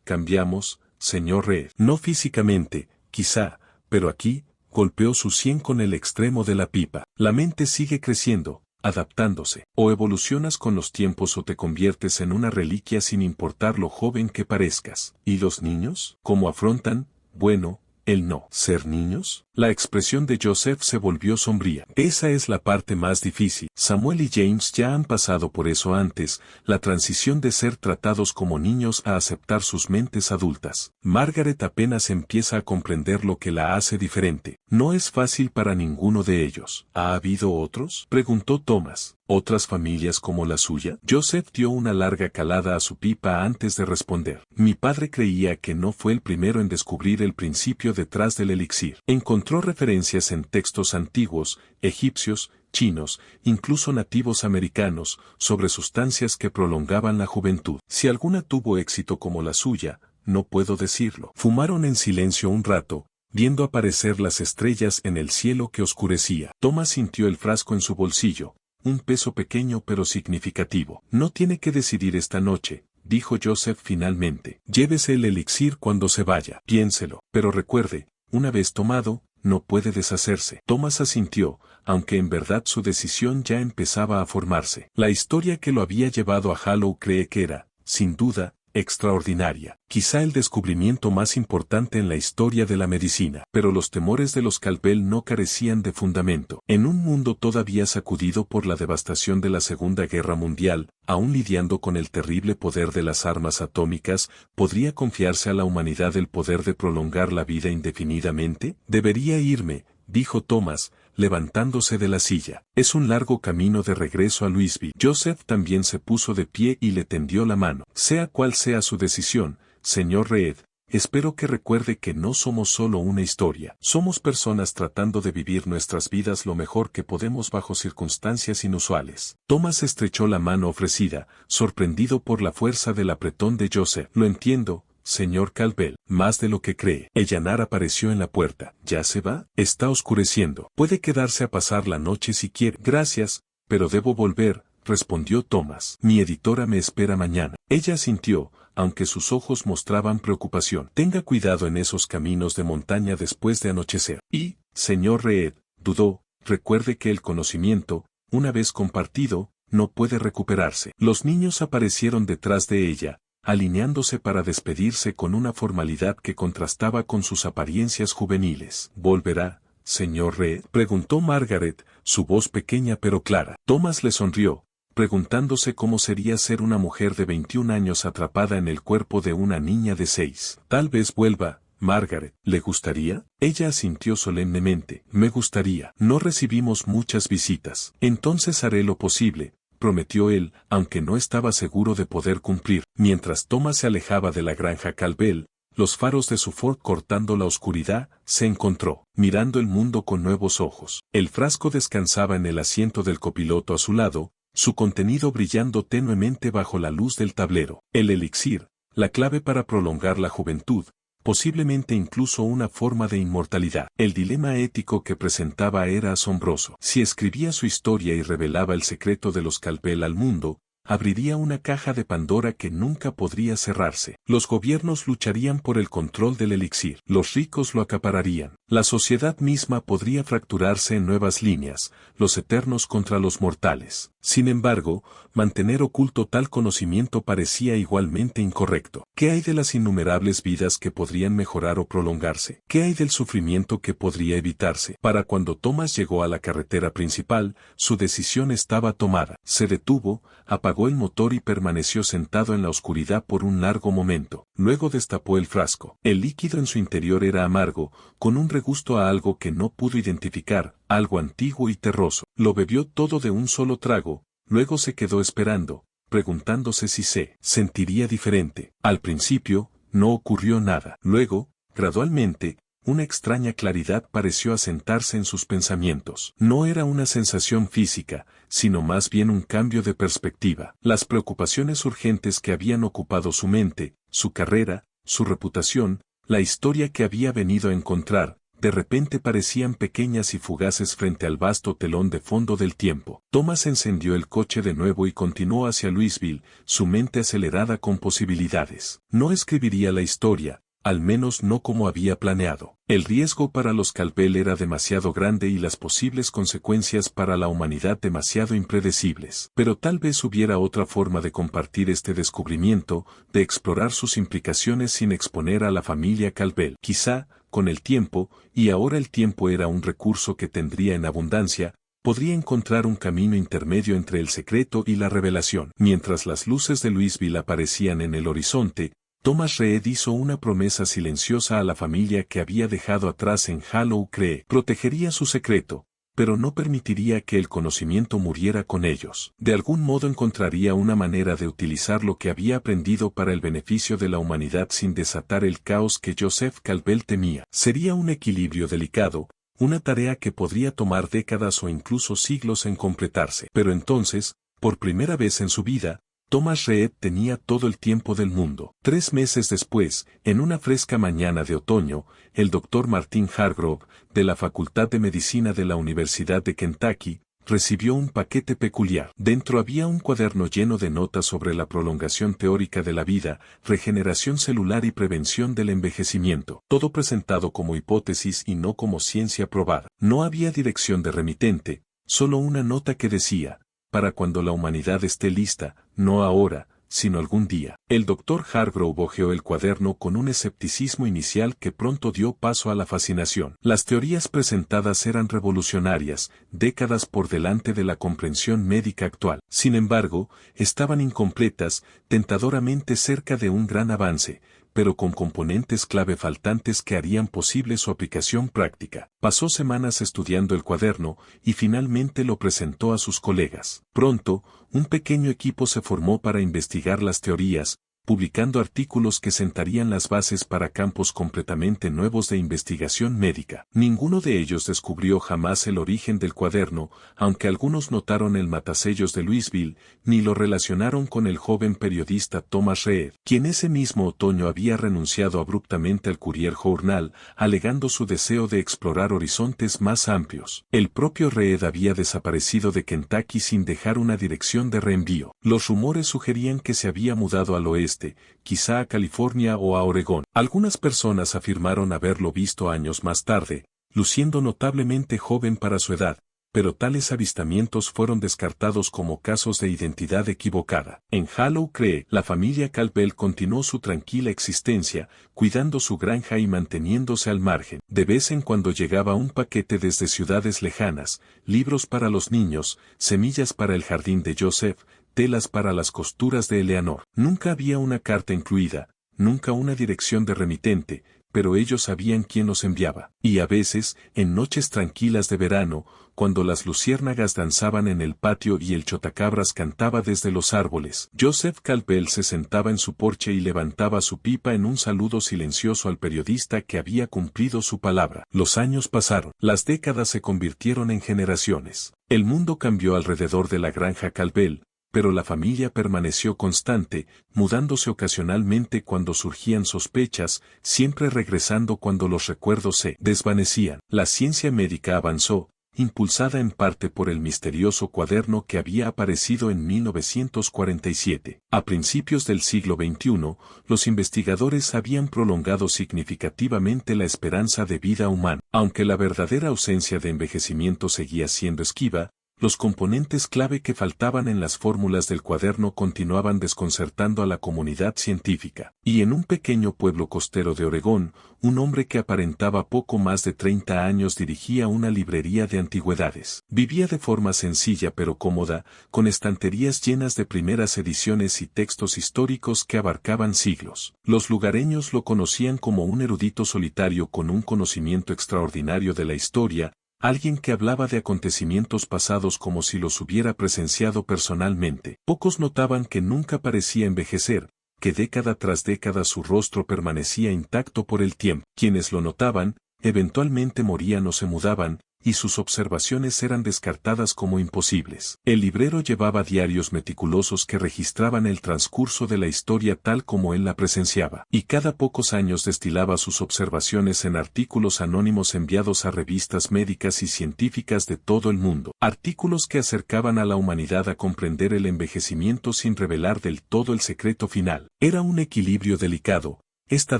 «Cambiamos, señor Reed. No físicamente, quizá, pero aquí», golpeó su sien con el extremo de la pipa. «La mente sigue creciendo, adaptándose. O evolucionas con los tiempos o te conviertes en una reliquia sin importar lo joven que parezcas». «¿Y los niños? ¿Cómo afrontan?» «Bueno, él no». «¿Ser niños?». La expresión de Joseph se volvió sombría. Esa es la parte más difícil. Samuel y James ya han pasado por eso antes, la transición de ser tratados como niños a aceptar sus mentes adultas. Margaret apenas empieza a comprender lo que la hace diferente. No es fácil para ninguno de ellos. ¿Ha habido otros?, preguntó Thomas. ¿Otras familias como la suya? Joseph dio una larga calada a su pipa antes de responder. Mi padre creía que no fue el primero en descubrir el principio detrás del elixir. Encontró referencias en textos antiguos, egipcios, chinos, incluso nativos americanos, sobre sustancias que prolongaban la juventud. Si alguna tuvo éxito como la suya, no puedo decirlo. Fumaron en silencio un rato, viendo aparecer las estrellas en el cielo que oscurecía. Thomas sintió el frasco en su bolsillo. Un peso pequeño pero significativo. No tiene que decidir esta noche, dijo Joseph finalmente. Llévese el elixir cuando se vaya. Piénselo. Pero recuerde, una vez tomado, no puede deshacerse. Thomas asintió, aunque en verdad su decisión ya empezaba a formarse. La historia que lo había llevado a Hallow cree que era, sin duda, extraordinaria. Quizá el descubrimiento más importante en la historia de la medicina. Pero los temores de los Campbell no carecían de fundamento. En un mundo todavía sacudido por la devastación de la Segunda Guerra Mundial, aún lidiando con el terrible poder de las armas atómicas, ¿podría confiarse a la humanidad el poder de prolongar la vida indefinidamente? Debería irme, dijo Thomas, levantándose de la silla. Es un largo camino de regreso a Louisville. Joseph también se puso de pie y le tendió la mano. Sea cual sea su decisión, señor Reed, espero que recuerde que no somos solo una historia. Somos personas tratando de vivir nuestras vidas lo mejor que podemos bajo circunstancias inusuales. Thomas estrechó la mano ofrecida, sorprendido por la fuerza del apretón de Joseph. Lo entiendo, señor Campbell, más de lo que cree. Ellanar apareció en la puerta. ¿Ya se va? Está oscureciendo. Puede quedarse a pasar la noche si quiere. Gracias, pero debo volver, respondió Thomas. Mi editora me espera mañana. Ella asintió, aunque sus ojos mostraban preocupación. Tenga cuidado en esos caminos de montaña después de anochecer. Y, señor Reed, dudó, recuerde que el conocimiento, una vez compartido, no puede recuperarse. Los niños aparecieron detrás de ella, alineándose para despedirse con una formalidad que contrastaba con sus apariencias juveniles. ¿Volverá, señor Reed?, preguntó Margaret, su voz pequeña pero clara. Thomas le sonrió, preguntándose cómo sería ser una mujer de 21 años atrapada en el cuerpo de una niña de 6. Tal vez vuelva, Margaret. ¿Le gustaría? Ella asintió solemnemente. Me gustaría. No recibimos muchas visitas. Entonces haré lo posible, prometió él, aunque no estaba seguro de poder cumplir. Mientras Thomas se alejaba de la granja Campbell, los faros de su Ford cortando la oscuridad, se encontró, mirando el mundo con nuevos ojos. El frasco descansaba en el asiento del copiloto a su lado, su contenido brillando tenuemente bajo la luz del tablero. El elixir, la clave para prolongar la juventud, posiblemente incluso una forma de inmortalidad. El dilema ético que presentaba era asombroso. Si escribía su historia y revelaba el secreto de los Campbell al mundo, abriría una caja de Pandora que nunca podría cerrarse. Los gobiernos lucharían por el control del elixir. Los ricos lo acapararían. La sociedad misma podría fracturarse en nuevas líneas, los eternos contra los mortales. Sin embargo, mantener oculto tal conocimiento parecía igualmente incorrecto. ¿Qué hay de las innumerables vidas que podrían mejorar o prolongarse? ¿Qué hay del sufrimiento que podría evitarse? Para cuando Thomas llegó a la carretera principal, su decisión estaba tomada. Se detuvo, apagó el motor y permaneció sentado en la oscuridad por un largo momento. Luego destapó el frasco. El líquido en su interior era amargo, con un regusto a algo que no pudo identificar, algo antiguo y terroso. Lo bebió todo de un solo trago, luego se quedó esperando, preguntándose si se sentiría diferente. Al principio, no ocurrió nada. Luego, gradualmente, una extraña claridad pareció asentarse en sus pensamientos. No era una sensación física, sino más bien un cambio de perspectiva. Las preocupaciones urgentes que habían ocupado su mente, su carrera, su reputación, la historia que había venido a encontrar, de repente parecían pequeñas y fugaces frente al vasto telón de fondo del tiempo. Thomas encendió el coche de nuevo y continuó hacia Louisville, su mente acelerada con posibilidades. No escribiría la historia, al menos no como había planeado. El riesgo para los Calvel era demasiado grande y las posibles consecuencias para la humanidad demasiado impredecibles. Pero tal vez hubiera otra forma de compartir este descubrimiento, de explorar sus implicaciones sin exponer a la familia Calvel. Quizá, con el tiempo, y ahora el tiempo era un recurso que tendría en abundancia, podría encontrar un camino intermedio entre el secreto y la revelación. Mientras las luces de Louisville aparecían en el horizonte, Thomas Reed hizo una promesa silenciosa a la familia que había dejado atrás en Hollow Creek. Protegería su secreto, pero no permitiría que el conocimiento muriera con ellos. De algún modo encontraría una manera de utilizar lo que había aprendido para el beneficio de la humanidad sin desatar el caos que Joseph Calvel temía. Sería un equilibrio delicado, una tarea que podría tomar décadas o incluso siglos en completarse. Pero entonces, por primera vez en su vida, Thomas Reed tenía todo el tiempo del mundo. 3 meses después, en una fresca mañana de otoño, el doctor Martin Hargrove, de la Facultad de Medicina de la Universidad de Kentucky, recibió un paquete peculiar. Dentro había un cuaderno lleno de notas sobre la prolongación teórica de la vida, regeneración celular y prevención del envejecimiento. Todo presentado como hipótesis y no como ciencia probada. No había dirección de remitente, solo una nota que decía: para cuando la humanidad esté lista, no ahora, sino algún día. El doctor Hargrove hojeó el cuaderno con un escepticismo inicial que pronto dio paso a la fascinación. Las teorías presentadas eran revolucionarias, décadas por delante de la comprensión médica actual. Sin embargo, estaban incompletas, tentadoramente cerca de un gran avance, pero con componentes clave faltantes que harían posible su aplicación práctica. Pasó semanas estudiando el cuaderno y finalmente lo presentó a sus colegas. Pronto, un pequeño equipo se formó para investigar las teorías, publicando artículos que sentarían las bases para campos completamente nuevos de investigación médica. Ninguno de ellos descubrió jamás el origen del cuaderno, aunque algunos notaron el matasellos de Louisville, ni lo relacionaron con el joven periodista Thomas Reed, quien ese mismo otoño había renunciado abruptamente al Courier Journal, alegando su deseo de explorar horizontes más amplios. El propio Reed había desaparecido de Kentucky sin dejar una dirección de reenvío. Los rumores sugerían que se había mudado al oeste, quizá a California o a Oregón. Algunas personas afirmaron haberlo visto años más tarde, luciendo notablemente joven para su edad, pero tales avistamientos fueron descartados como casos de identidad equivocada. En Hollow Creek, la familia Calvel continuó su tranquila existencia, cuidando su granja y manteniéndose al margen. De vez en cuando llegaba un paquete desde ciudades lejanas, libros para los niños, semillas para el jardín de Joseph, telas para las costuras de Eleanor. Nunca había una carta incluida, nunca una dirección de remitente, pero ellos sabían quién los enviaba. Y a veces, en noches tranquilas de verano, cuando las luciérnagas danzaban en el patio y el chotacabras cantaba desde los árboles, Joseph Calvel se sentaba en su porche y levantaba su pipa en un saludo silencioso al periodista que había cumplido su palabra. Los años pasaron, las décadas se convirtieron en generaciones. El mundo cambió alrededor de la granja Calvel, pero la familia permaneció constante, mudándose ocasionalmente cuando surgían sospechas, siempre regresando cuando los recuerdos se desvanecían. La ciencia médica avanzó, impulsada en parte por el misterioso cuaderno que había aparecido en 1947. A principios del siglo XXI, los investigadores habían prolongado significativamente la esperanza de vida humana. Aunque la verdadera ausencia de envejecimiento seguía siendo esquiva, los componentes clave que faltaban en las fórmulas del cuaderno continuaban desconcertando a la comunidad científica. Y en un pequeño pueblo costero de Oregón, un hombre que aparentaba poco más de 30 años dirigía una librería de antigüedades. Vivía de forma sencilla pero cómoda, con estanterías llenas de primeras ediciones y textos históricos que abarcaban siglos. Los lugareños lo conocían como un erudito solitario con un conocimiento extraordinario de la historia, alguien que hablaba de acontecimientos pasados como si los hubiera presenciado personalmente. Pocos notaban que nunca parecía envejecer, que década tras década su rostro permanecía intacto por el tiempo. Quienes lo notaban, eventualmente morían o se mudaban, y sus observaciones eran descartadas como imposibles. El librero llevaba diarios meticulosos que registraban el transcurso de la historia tal como él la presenciaba, y cada pocos años destilaba sus observaciones en artículos anónimos enviados a revistas médicas y científicas de todo el mundo. Artículos que acercaban a la humanidad a comprender el envejecimiento sin revelar del todo el secreto final. Era un equilibrio delicado, esta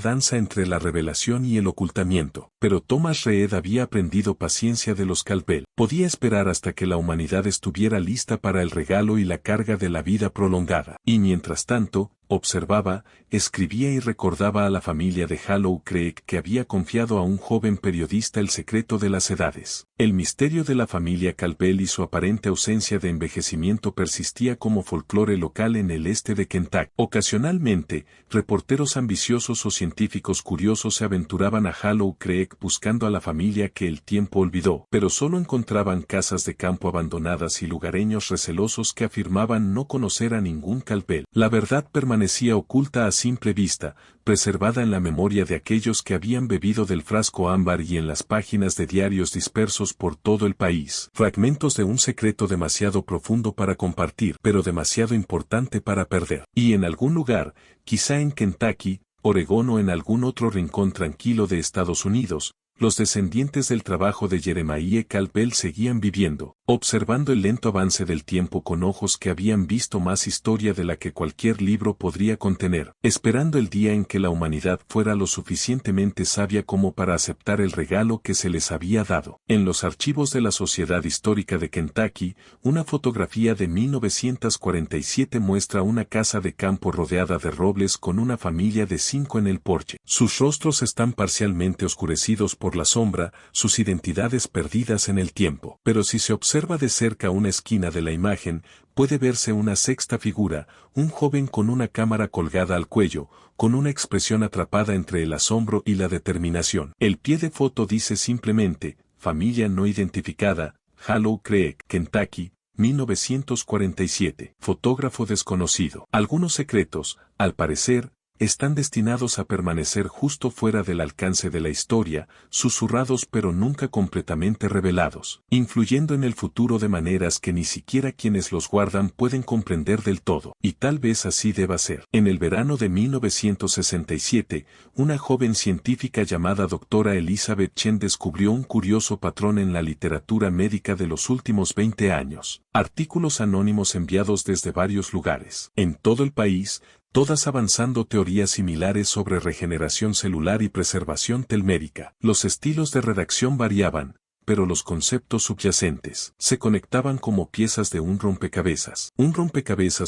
danza entre la revelación y el ocultamiento. Pero Thomas Reed había aprendido paciencia de los Campbell. Podía esperar hasta que la humanidad estuviera lista para el regalo y la carga de la vida prolongada. Y mientras tanto, observaba, escribía y recordaba a la familia de Hollow Creek que había confiado a un joven periodista el secreto de las edades. El misterio de la familia Campbell y su aparente ausencia de envejecimiento persistía como folclore local en el este de Kentucky. Ocasionalmente, reporteros ambiciosos o científicos curiosos se aventuraban a Hollow Creek buscando a la familia que el tiempo olvidó, pero solo encontraban casas de campo abandonadas y lugareños recelosos que afirmaban no conocer a ningún Campbell. La verdad permanecía oculta a simple vista, preservada en la memoria de aquellos que habían bebido del frasco ámbar y en las páginas de diarios dispersos por todo el país. Fragmentos de un secreto demasiado profundo para compartir, pero demasiado importante para perder. Y en algún lugar, quizá en Kentucky, Oregón o en algún otro rincón tranquilo de Estados Unidos, los descendientes del trabajo de Jeremiah Campbell seguían viviendo, observando el lento avance del tiempo con ojos que habían visto más historia de la que cualquier libro podría contener, esperando el día en que la humanidad fuera lo suficientemente sabia como para aceptar el regalo que se les había dado. En los archivos de la Sociedad Histórica de Kentucky, una fotografía de 1947 muestra una casa de campo rodeada de robles con una familia de 5 en el porche. Sus rostros están parcialmente oscurecidos por la sombra, sus identidades perdidas en el tiempo. Pero si se observa de cerca una esquina de la imagen, puede verse una sexta figura, un joven con una cámara colgada al cuello, con una expresión atrapada entre el asombro y la determinación. El pie de foto dice simplemente, familia no identificada, Hollow Creek, Kentucky, 1947. Fotógrafo desconocido. Algunos secretos, al parecer, están destinados a permanecer justo fuera del alcance de la historia, susurrados pero nunca completamente revelados, influyendo en el futuro de maneras que ni siquiera quienes los guardan pueden comprender del todo, y tal vez así deba ser. En el verano de 1967, una joven científica llamada doctora Elizabeth Chen descubrió un curioso patrón en la literatura médica de los últimos 20 años. Artículos anónimos enviados desde varios lugares. En todo el país, todas avanzando teorías similares sobre regeneración celular y preservación telmérica. Los estilos de redacción variaban, pero los conceptos subyacentes se conectaban como piezas de un rompecabezas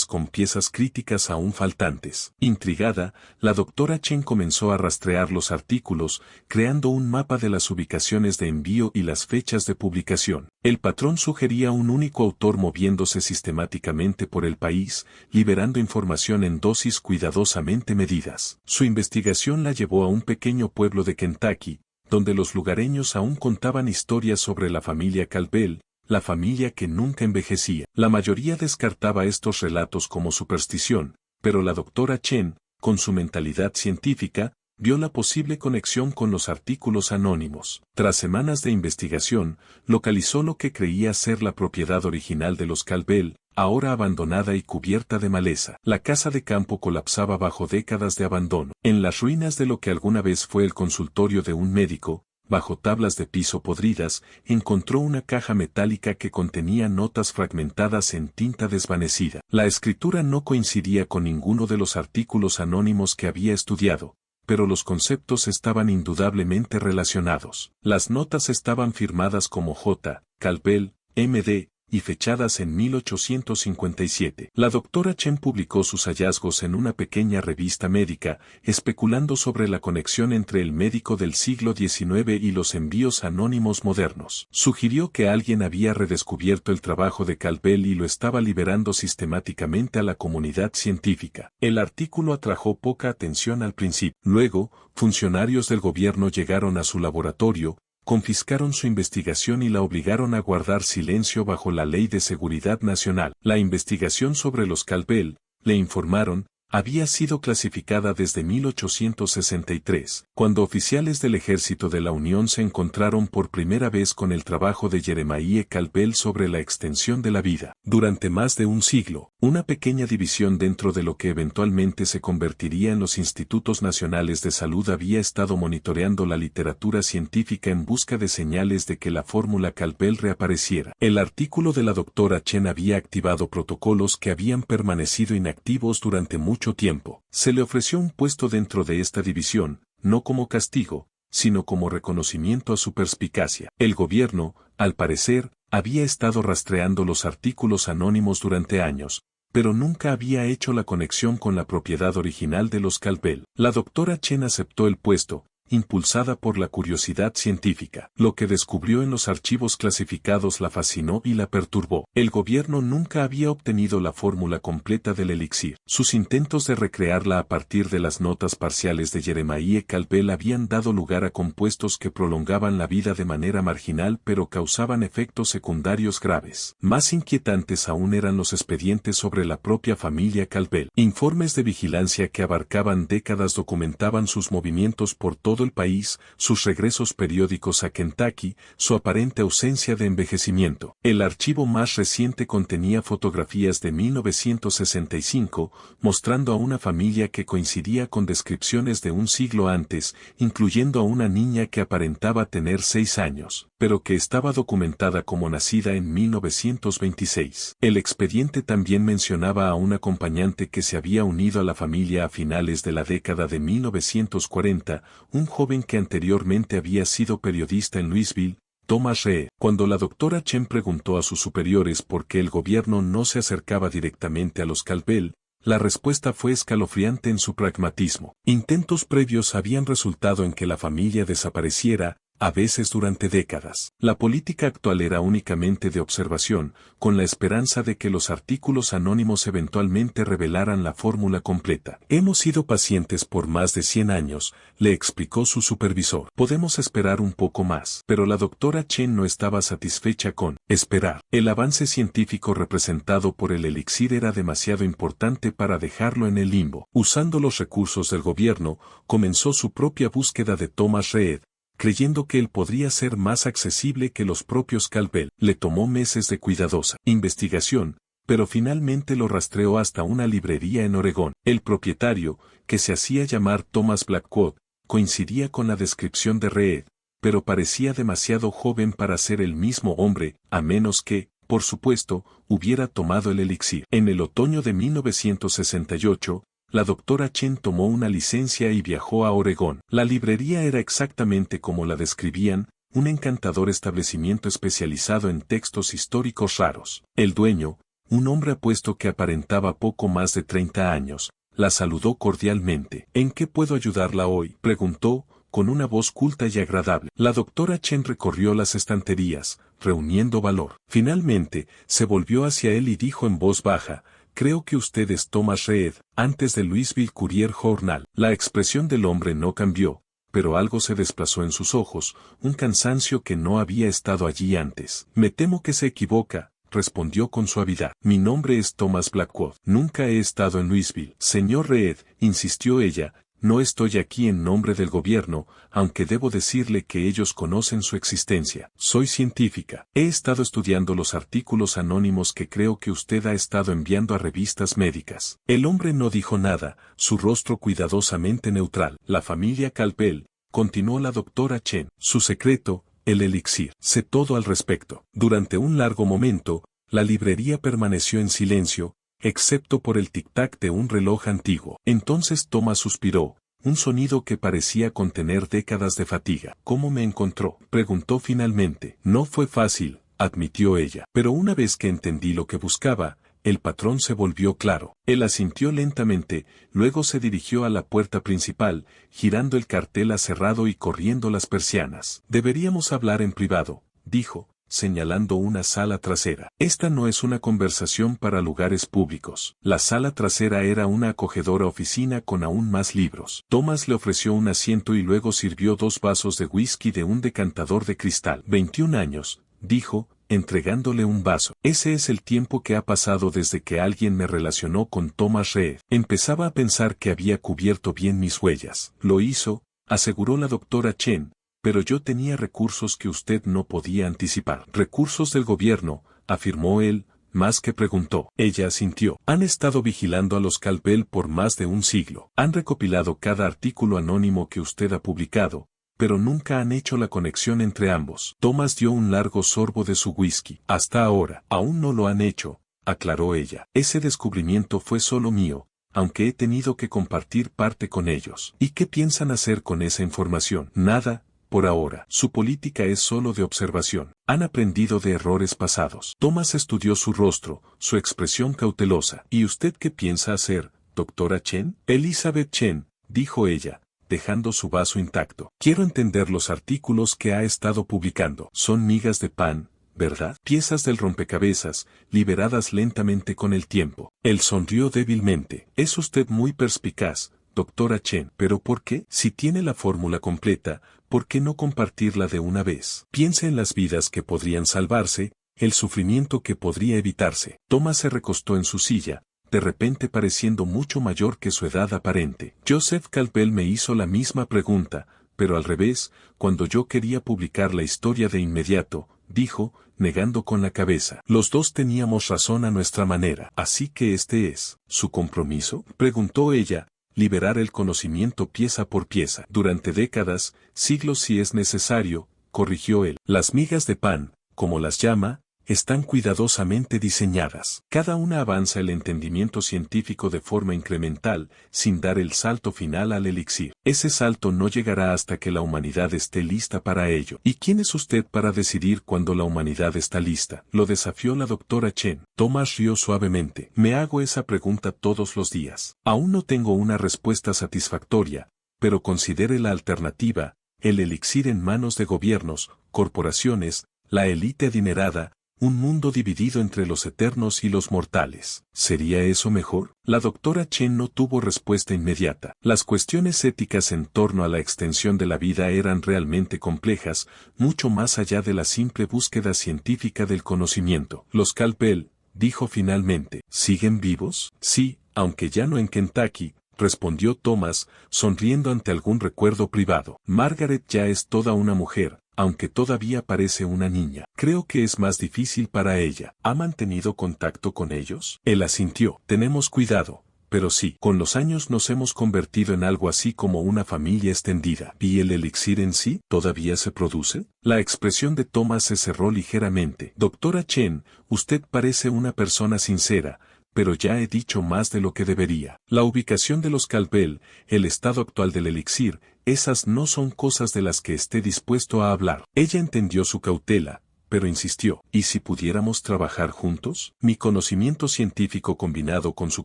con piezas críticas aún faltantes. Intrigada, la doctora Chen comenzó a rastrear los artículos, creando un mapa de las ubicaciones de envío y las fechas de publicación. El patrón sugería un único autor moviéndose sistemáticamente por el país, liberando información en dosis cuidadosamente medidas. Su investigación la llevó a un pequeño pueblo de Kentucky, donde los lugareños aún contaban historias sobre la familia Campbell, la familia que nunca envejecía. La mayoría descartaba estos relatos como superstición, pero la doctora Chen, con su mentalidad científica, vio la posible conexión con los artículos anónimos. Tras semanas de investigación, localizó lo que creía ser la propiedad original de los Campbell, ahora abandonada y cubierta de maleza. La casa de campo colapsaba bajo décadas de abandono. En las ruinas de lo que alguna vez fue el consultorio de un médico, bajo tablas de piso podridas, encontró una caja metálica que contenía notas fragmentadas en tinta desvanecida. La escritura no coincidía con ninguno de los artículos anónimos que había estudiado, pero los conceptos estaban indudablemente relacionados. Las notas estaban firmadas como J. Campbell, M.D., y fechadas en 1857. La doctora Chen publicó sus hallazgos en una pequeña revista médica, especulando sobre la conexión entre el médico del siglo XIX y los envíos anónimos modernos. Sugirió que alguien había redescubierto el trabajo de Campbell y lo estaba liberando sistemáticamente a la comunidad científica. El artículo atrajo poca atención al principio. Luego, funcionarios del gobierno llegaron a su laboratorio, confiscaron su investigación y la obligaron a guardar silencio bajo la Ley de Seguridad Nacional. La investigación sobre los Campbell, le informaron, había sido clasificada desde 1863, cuando oficiales del Ejército de la Unión se encontraron por primera vez con el trabajo de Jeremiah Campbell sobre la extensión de la vida. Durante más de un siglo, una pequeña división dentro de lo que eventualmente se convertiría en los Institutos Nacionales de Salud había estado monitoreando la literatura científica en busca de señales de que la fórmula Campbell reapareciera. El artículo de la doctora Chen había activado protocolos que habían permanecido inactivos durante mucho mucho tiempo. Se le ofreció un puesto dentro de esta división, no como castigo, sino como reconocimiento a su perspicacia. El gobierno, al parecer, había estado rastreando los artículos anónimos durante años, pero nunca había hecho la conexión con la propiedad original de los Caldwell. La doctora Chen aceptó el puesto, impulsada por la curiosidad científica. Lo que descubrió en los archivos clasificados la fascinó y la perturbó. El gobierno nunca había obtenido la fórmula completa del elixir. Sus intentos de recrearla a partir de las notas parciales de Jeremiah Caldwell habían dado lugar a compuestos que prolongaban la vida de manera marginal pero causaban efectos secundarios graves. Más inquietantes aún eran los expedientes sobre la propia familia Caldwell. Informes de vigilancia que abarcaban décadas documentaban sus movimientos por todo el país, sus regresos periódicos a Kentucky, su aparente ausencia de envejecimiento. El archivo más reciente contenía fotografías de 1965, mostrando a una familia que coincidía con descripciones de un siglo antes, incluyendo a una niña que aparentaba tener 6 años, pero que estaba documentada como nacida en 1926. El expediente también mencionaba a un acompañante que se había unido a la familia a finales de la década de 1940, un joven que anteriormente había sido periodista en Louisville, Thomas Reed. Cuando la doctora Chen preguntó a sus superiores por qué el gobierno no se acercaba directamente a los Caldwell, la respuesta fue escalofriante en su pragmatismo. Intentos previos habían resultado en que la familia desapareciera, a veces durante décadas. La política actual era únicamente de observación, con la esperanza de que los artículos anónimos eventualmente revelaran la fórmula completa. Hemos sido pacientes por más de 100 años, le explicó su supervisor. Podemos esperar un poco más. Pero la doctora Chen no estaba satisfecha con esperar. El avance científico representado por el elixir era demasiado importante para dejarlo en el limbo. Usando los recursos del gobierno, comenzó su propia búsqueda de Thomas Reed, creyendo que él podría ser más accesible que los propios Caldwell. Le tomó meses de cuidadosa investigación, pero finalmente lo rastreó hasta una librería en Oregón. El propietario, que se hacía llamar Thomas Blackwood, coincidía con la descripción de Reed, pero parecía demasiado joven para ser el mismo hombre, a menos que, por supuesto, hubiera tomado el elixir. En el otoño de 1968, la doctora Chen tomó una licencia y viajó a Oregón. La librería era exactamente como la describían, un encantador establecimiento especializado en textos históricos raros. El dueño, un hombre apuesto que aparentaba poco más de 30 años, la saludó cordialmente. ¿En qué puedo ayudarla hoy?, preguntó, con una voz culta y agradable. La doctora Chen recorrió las estanterías, reuniendo valor. Finalmente, se volvió hacia él y dijo en voz baja: «Creo que usted es Thomas Reed, antes de Louisville Courier Journal». La expresión del hombre no cambió, pero algo se desplazó en sus ojos, un cansancio que no había estado allí antes. «Me temo que se equivoca», respondió con suavidad. «Mi nombre es Thomas Blackwood. Nunca he estado en Louisville». «Señor Reed», insistió ella, «no estoy aquí en nombre del gobierno, aunque debo decirle que ellos conocen su existencia. Soy científica. He estado estudiando los artículos anónimos que creo que usted ha estado enviando a revistas médicas». El hombre no dijo nada, su rostro cuidadosamente neutral. «La familia Caldwell», continuó la doctora Chen. «Su secreto, el elixir. Sé todo al respecto». Durante un largo momento, la librería permaneció en silencio, excepto por el tic-tac de un reloj antiguo. Entonces Thomas suspiró, un sonido que parecía contener décadas de fatiga. «¿Cómo me encontró?», preguntó finalmente. «No fue fácil», admitió ella. «Pero una vez que entendí lo que buscaba, el patrón se volvió claro». Él asintió lentamente, luego se dirigió a la puerta principal, girando el cartel a cerrado y corriendo las persianas. «Deberíamos hablar en privado», dijo, señalando una sala trasera. «Esta no es una conversación para lugares públicos». La sala trasera era una acogedora oficina con aún más libros. Thomas le ofreció un asiento y luego sirvió 2 vasos de whisky de un decantador de cristal. 21 años, dijo, entregándole un vaso. «Ese es el tiempo que ha pasado desde que alguien me relacionó con Thomas Reed. Empezaba a pensar que había cubierto bien mis huellas». «Lo hizo», aseguró la doctora Chen, «pero yo tenía recursos que usted no podía anticipar». «Recursos del gobierno», afirmó él, más que preguntó. Ella asintió. «Han estado vigilando a los Caldwell por más de un siglo. Han recopilado cada artículo anónimo que usted ha publicado, pero nunca han hecho la conexión entre ambos». Thomas dio un largo sorbo de su whisky. «Hasta ahora, aún no lo han hecho», aclaró ella. «Ese descubrimiento fue solo mío, aunque he tenido que compartir parte con ellos. ¿Y qué piensan hacer con esa información? Nada, por ahora. Su política es solo de observación. Han aprendido de errores pasados. Thomas estudió su rostro, su expresión cautelosa. ¿Y usted qué piensa hacer, doctora Chen? Elizabeth Chen, dijo ella, dejando su vaso intacto. Quiero entender los artículos que ha estado publicando. Son migas de pan, ¿verdad? Piezas del rompecabezas, liberadas lentamente con el tiempo. Él sonrió débilmente. Es usted muy perspicaz, doctora Chen. ¿Pero por qué? Si tiene la fórmula completa, ¿por qué no compartirla de una vez? Piense en las vidas que podrían salvarse, el sufrimiento que podría evitarse. Thomas se recostó en su silla, de repente pareciendo mucho mayor que su edad aparente. Joseph Campbell me hizo la misma pregunta, pero al revés, cuando yo quería publicar la historia de inmediato, dijo, negando con la cabeza. Los dos teníamos razón a nuestra manera. ¿Así que este es su compromiso? Preguntó ella, liberar el conocimiento pieza por pieza. Durante décadas, siglos si es necesario, corrigió él. Las migas de pan, como las llama, están cuidadosamente diseñadas. Cada una avanza el entendimiento científico de forma incremental, sin dar el salto final al elixir. Ese salto no llegará hasta que la humanidad esté lista para ello. ¿Y quién es usted para decidir cuándo la humanidad está lista? Lo desafió la doctora Chen. Thomas rió suavemente. Me hago esa pregunta todos los días. Aún no tengo una respuesta satisfactoria, pero considere la alternativa, el elixir en manos de gobiernos, corporaciones, la élite adinerada, un mundo dividido entre los eternos y los mortales. ¿Sería eso mejor? La doctora Chen no tuvo respuesta inmediata. Las cuestiones éticas en torno a la extensión de la vida eran realmente complejas, mucho más allá de la simple búsqueda científica del conocimiento. Los Campbell, dijo finalmente, ¿siguen vivos? Sí, aunque ya no en Kentucky, respondió Thomas, sonriendo ante algún recuerdo privado. Margaret ya es toda una mujer, aunque todavía parece una niña. Creo que es más difícil para ella. ¿Ha mantenido contacto con ellos? Él asintió. Tenemos cuidado, pero sí, con los años nos hemos convertido en algo así como una familia extendida. ¿Y el elixir en sí todavía se produce? La expresión de Thomas se cerró ligeramente. Doctora Chen, usted parece una persona sincera, pero ya he dicho más de lo que debería. La ubicación de los Campbell, el estado actual del elixir, esas no son cosas de las que esté dispuesto a hablar. Ella entendió su cautela, pero insistió. ¿Y si pudiéramos trabajar juntos? Mi conocimiento científico combinado con su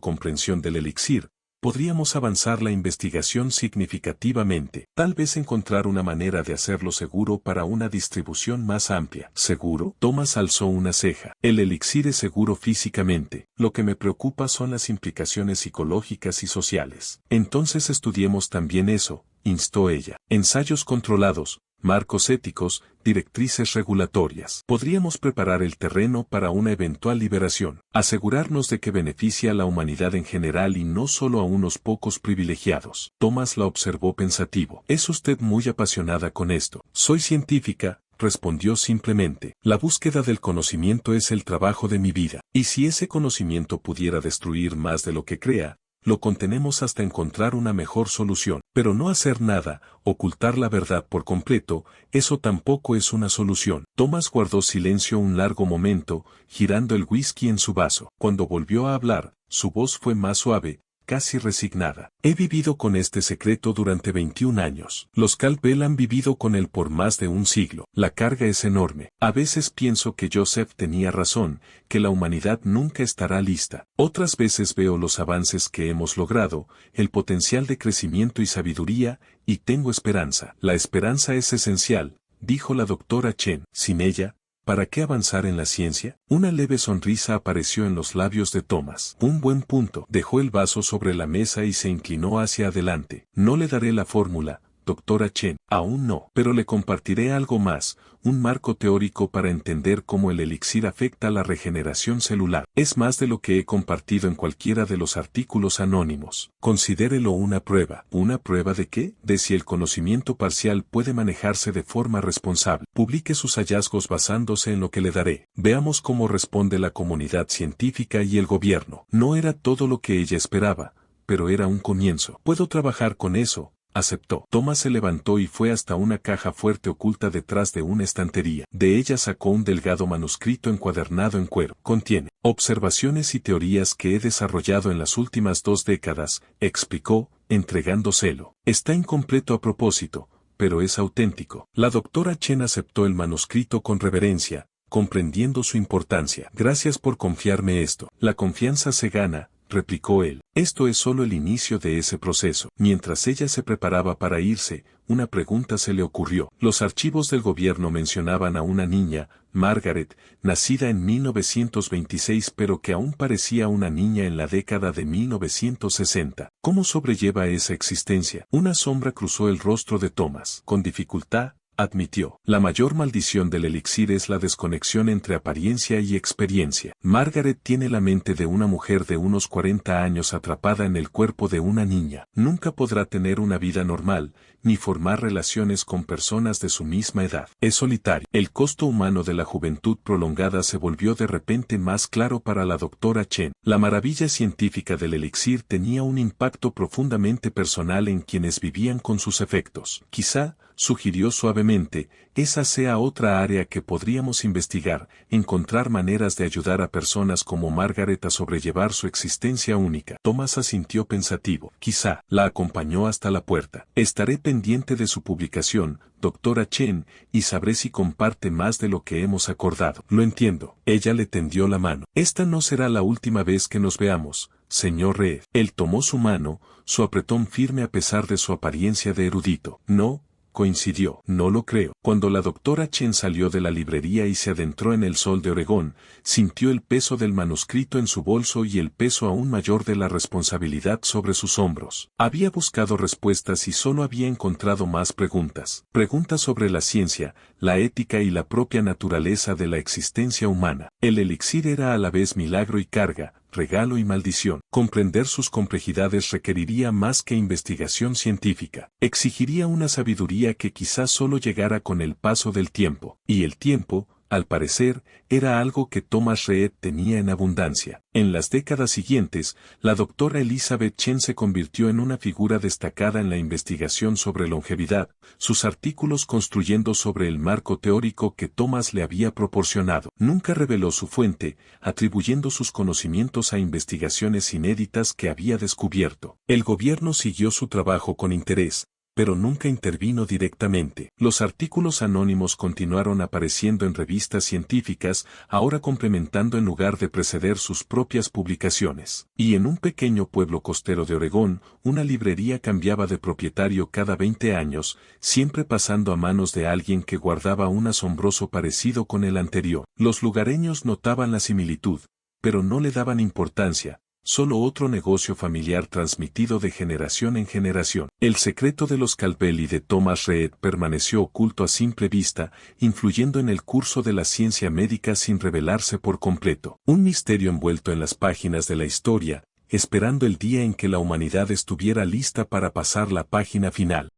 comprensión del elixir, podríamos avanzar la investigación significativamente. Tal vez encontrar una manera de hacerlo seguro para una distribución más amplia. ¿Seguro? Thomas alzó una ceja. El elixir es seguro físicamente. Lo que me preocupa son las implicaciones psicológicas y sociales. Entonces estudiemos también eso, instó ella. Ensayos controlados, marcos éticos, directrices regulatorias. Podríamos preparar el terreno para una eventual liberación, asegurarnos de que beneficia a la humanidad en general y no solo a unos pocos privilegiados. Thomas la observó pensativo. Es usted muy apasionada con esto. Soy científica, respondió simplemente. La búsqueda del conocimiento es el trabajo de mi vida. Y si ese conocimiento pudiera destruir más de lo que crea, lo contenemos hasta encontrar una mejor solución. Pero no hacer nada, ocultar la verdad por completo, eso tampoco es una solución. Thomas guardó silencio un largo momento, girando el whisky en su vaso. Cuando volvió a hablar, su voz fue más suave, casi resignada. He vivido con este secreto durante 21 años. Los Campbell han vivido con él por más de un siglo. La carga es enorme. A veces pienso que Joseph tenía razón, que la humanidad nunca estará lista. Otras veces veo los avances que hemos logrado, el potencial de crecimiento y sabiduría, y tengo esperanza. La esperanza es esencial, dijo la doctora Chen. Sin ella, ¿para qué avanzar en la ciencia? Una leve sonrisa apareció en los labios de Thomas. Un buen punto. Dejó el vaso sobre la mesa y se inclinó hacia adelante. No le daré la fórmula, doctora Chen. Aún no. Pero le compartiré algo más, un marco teórico para entender cómo el elixir afecta a la regeneración celular. Es más de lo que he compartido en cualquiera de los artículos anónimos. Considérelo una prueba. ¿Una prueba de qué? De si el conocimiento parcial puede manejarse de forma responsable. Publique sus hallazgos basándose en lo que le daré. Veamos cómo responde la comunidad científica y el gobierno. No era todo lo que ella esperaba, pero era un comienzo. Puedo trabajar con eso, aceptó. Thomas se levantó y fue hasta una caja fuerte oculta detrás de una estantería. De ella sacó un delgado manuscrito encuadernado en cuero. Contiene observaciones y teorías que he desarrollado en las últimas 2 décadas, explicó, entregándoselo. Está incompleto a propósito, pero es auténtico. La doctora Chen aceptó el manuscrito con reverencia, comprendiendo su importancia. Gracias por confiarme esto. La confianza se gana, replicó él. Esto es solo el inicio de ese proceso. Mientras ella se preparaba para irse, una pregunta se le ocurrió. Los archivos del gobierno mencionaban a una niña, Margaret, nacida en 1926 pero que aún parecía una niña en la década de 1960. ¿Cómo sobrelleva esa existencia? Una sombra cruzó el rostro de Thomas. Con dificultad, admitió. La mayor maldición del elixir es la desconexión entre apariencia y experiencia. Margaret tiene la mente de una mujer de unos 40 años atrapada en el cuerpo de una niña. Nunca podrá tener una vida normal, ni formar relaciones con personas de su misma edad. Es solitario. El costo humano de la juventud prolongada se volvió de repente más claro para la doctora Chen. La maravilla científica del elixir tenía un impacto profundamente personal en quienes vivían con sus efectos. Quizá, sugirió suavemente, esa sea otra área que podríamos investigar, encontrar maneras de ayudar a personas como Margaret a sobrellevar su existencia única. Thomas asintió pensativo. Quizá, la acompañó hasta la puerta. Estaré pendiente de su publicación, doctora Chen, y sabré si comparte más de lo que hemos acordado. Lo entiendo. Ella le tendió la mano. Esta no será la última vez que nos veamos, señor Reed. Él tomó su mano, su apretón firme a pesar de su apariencia de erudito. No, coincidió. No lo creo. Cuando la doctora Chen salió de la librería y se adentró en el sol de Oregón, sintió el peso del manuscrito en su bolso y el peso aún mayor de la responsabilidad sobre sus hombros. Había buscado respuestas y solo había encontrado más preguntas. Preguntas sobre la ciencia, la ética y la propia naturaleza de la existencia humana. El elixir era a la vez milagro y carga, regalo y maldición. Comprender sus complejidades requeriría más que investigación científica. Exigiría una sabiduría que quizás solo llegara con el paso del tiempo. Y el tiempo, al parecer, era algo que Thomas Reed tenía en abundancia. En las décadas siguientes, la doctora Elizabeth Chen se convirtió en una figura destacada en la investigación sobre longevidad, sus artículos construyendo sobre el marco teórico que Thomas le había proporcionado. Nunca reveló su fuente, atribuyendo sus conocimientos a investigaciones inéditas que había descubierto. El gobierno siguió su trabajo con interés, pero nunca intervino directamente. Los artículos anónimos continuaron apareciendo en revistas científicas, ahora complementando en lugar de preceder sus propias publicaciones. Y en un pequeño pueblo costero de Oregón, una librería cambiaba de propietario cada 20 años, siempre pasando a manos de alguien que guardaba un asombroso parecido con el anterior. Los lugareños notaban la similitud, pero no le daban importancia. Solo otro negocio familiar transmitido de generación en generación. El secreto de los Calpel y de Thomas Reed permaneció oculto a simple vista, influyendo en el curso de la ciencia médica sin revelarse por completo. Un misterio envuelto en las páginas de la historia, esperando el día en que la humanidad estuviera lista para pasar la página final.